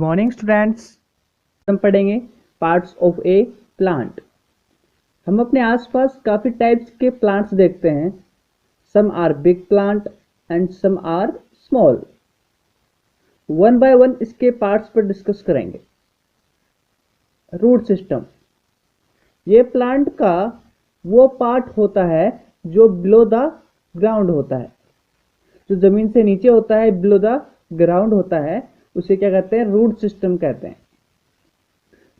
Morning students. हम पढ़ेंगे parts of a plant. हम अपने आसपास काफ़ी टाइप्स के प्लांट्स देखते हैं। Some are big plant and some are small. One by one इसके पार्ट्स पर डिस्कस करेंगे। रूट सिस्टम, ये प्लांट का वो पार्ट होता है जो बिलो द ग्राउंड होता है, जो जमीन से नीचे होता है, बिलो द ग्राउंड होता है, उसे क्या कहते हैं? रूट सिस्टम कहते हैं।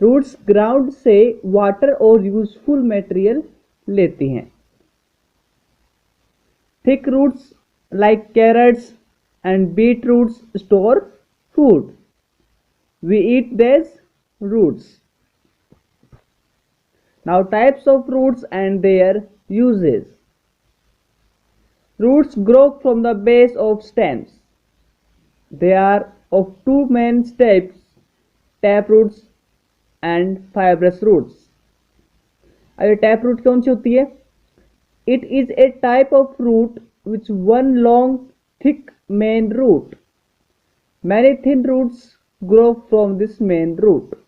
रूट्स ग्राउंड से वाटर और यूजफुल मटेरियल लेती हैं। Thick roots like carrots and beet roots store food. We eat these roots. Now types of roots and their uses. Roots grow from the base of stems. They are of two main types, tap roots and fibrous roots. अब ये tap root कौन सी होती है? It is a type of root which one long thick main root. Many thin roots grow from this main root.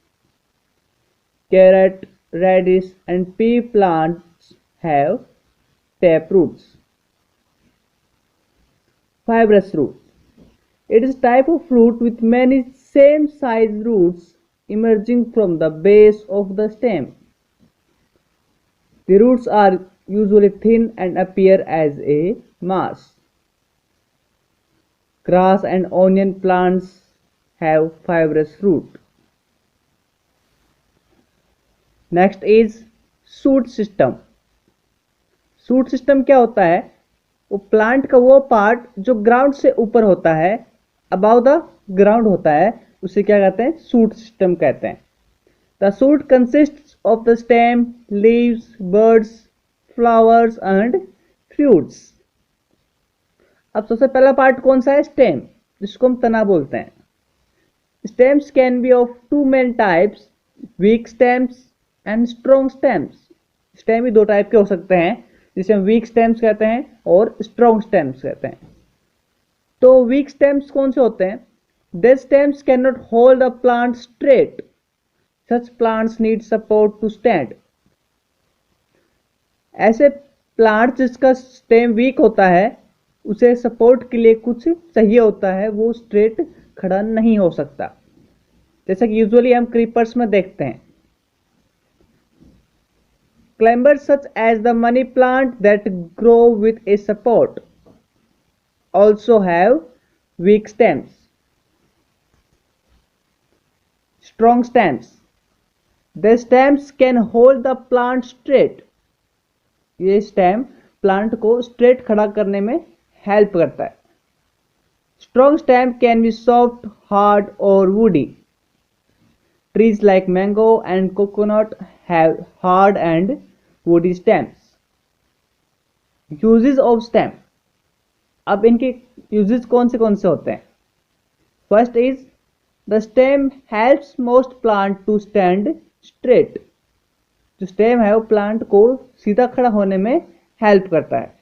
Carrot, radish and pea plants have tap roots. Fibrous root. It is a type of root with many same size roots emerging from the base of the stem. The roots are usually thin and appear as a mass. Grass and onion plants have fibrous root. Next is shoot system. Shoot system क्या होता है? वो plant का वो part जो ground से ऊपर होता है, अबाव द ग्राउंड होता है, उसे क्या कहते हैं? सूट सिस्टम कहते हैं। The suit consist of the stem, leaves, birds, flowers and fruits. अब सबसे पहला पार्ट कौन सा है? स्टेम, जिसको हम तना बोलते हैं। Stems can be of two main types, weak stems and strong stems. Stem भी दो टाइप के हो सकते हैं, जिसे हम वीक स्टेम्स कहते हैं और स्ट्रॉन्ग स्टेम्स कहते हैं। तो वीक स्टेम्स कौन से होते हैं? They stems can not hold a plant straight. Such plants need support to stand. ऐसे प्लांट जिसका स्टेम वीक होता है, उसे सपोर्ट के लिए कुछ चाहिए होता है, वो स्ट्रेट खड़ा नहीं हो सकता, जैसा कि यूजुअली हम क्रीपर्स में देखते हैं। Climbers such as the money plant that grow with a support also have weak stems. Strong stems. The stems can hold the plant straight. ये स्टेम प्लांट को स्ट्रेट खड़ा करने में हेल्प करता है। Strong stem can be soft, hard or woody. Trees like mango and coconut have hard and woody stems. Uses of stem. अब इनके uses कौन से होते हैं? First is the stem helps most plant to stand straight. जो stem है वो plant को सीधा खड़ा होने में हेल्प करता है।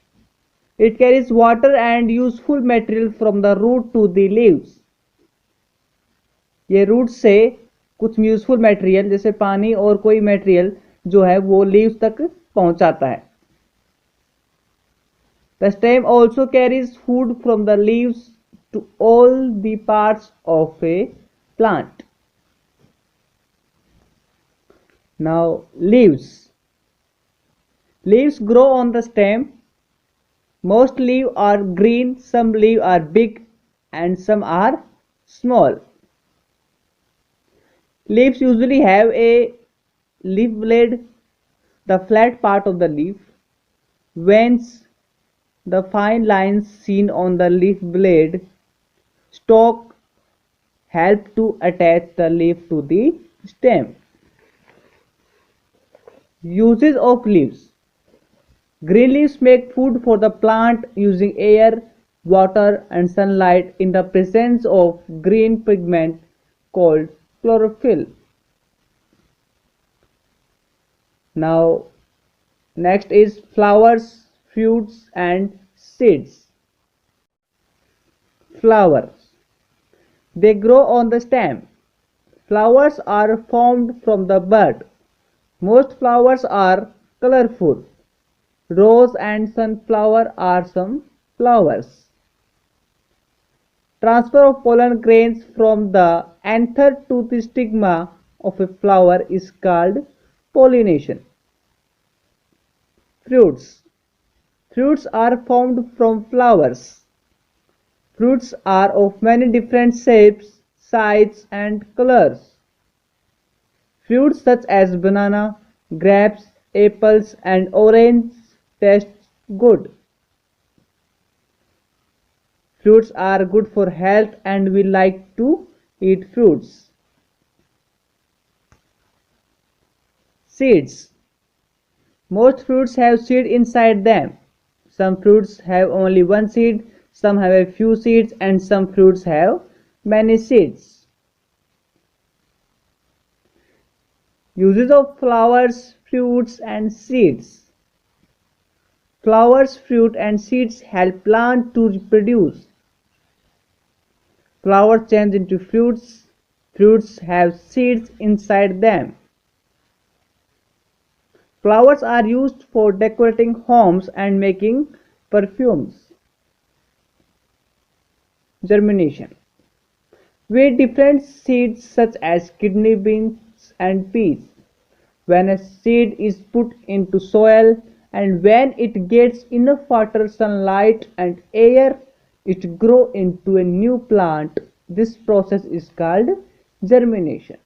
It carries water and useful material from the root to the leaves. ये रूट से कुछ यूजफुल मटेरियल जैसे पानी और कोई मटेरियल जो है वो लीव्स तक पहुंचाता है। The stem also carries food from the leaves to all the parts of a plant. Now leaves. Leaves grow on the stem. Most leave are green, some leave are big and some are small. Leaves usually have a leaf blade, the flat part of the leaf. Veins, the fine lines seen on the leaf blade stalk, help to attach the leaf to the stem. Uses of leaves. Green leaves make food for the plant using air, water and sunlight in the presence of green pigment called chlorophyll. Now next is flowers, fruits and seeds. Flowers. They grow on the stem. Flowers are formed from the bud. Most flowers are colorful. Rose and sunflower are some flowers. Transfer of pollen grains from the anther to the stigma of a flower is called pollination. Fruits. Fruits are formed from flowers. Fruits are of many different shapes, sizes, and colors. Fruits such as banana, grapes, apples, and orange taste good. Fruits are good for health and we like to eat fruits. Seeds. Most fruits have seed inside them. Some fruits have only one seed, some have a few seeds, and some fruits have many seeds. Uses of flowers, fruits, and seeds. Flowers, fruit, and seeds help plant to reproduce. Flowers change into fruits. Fruits have seeds inside them. Flowers are used for decorating homes and making perfumes. Germination. We eat different seeds such as kidney beans and peas. When a seed is put into soil and when it gets enough water, sunlight and air, it grows into a new plant. This process is called germination.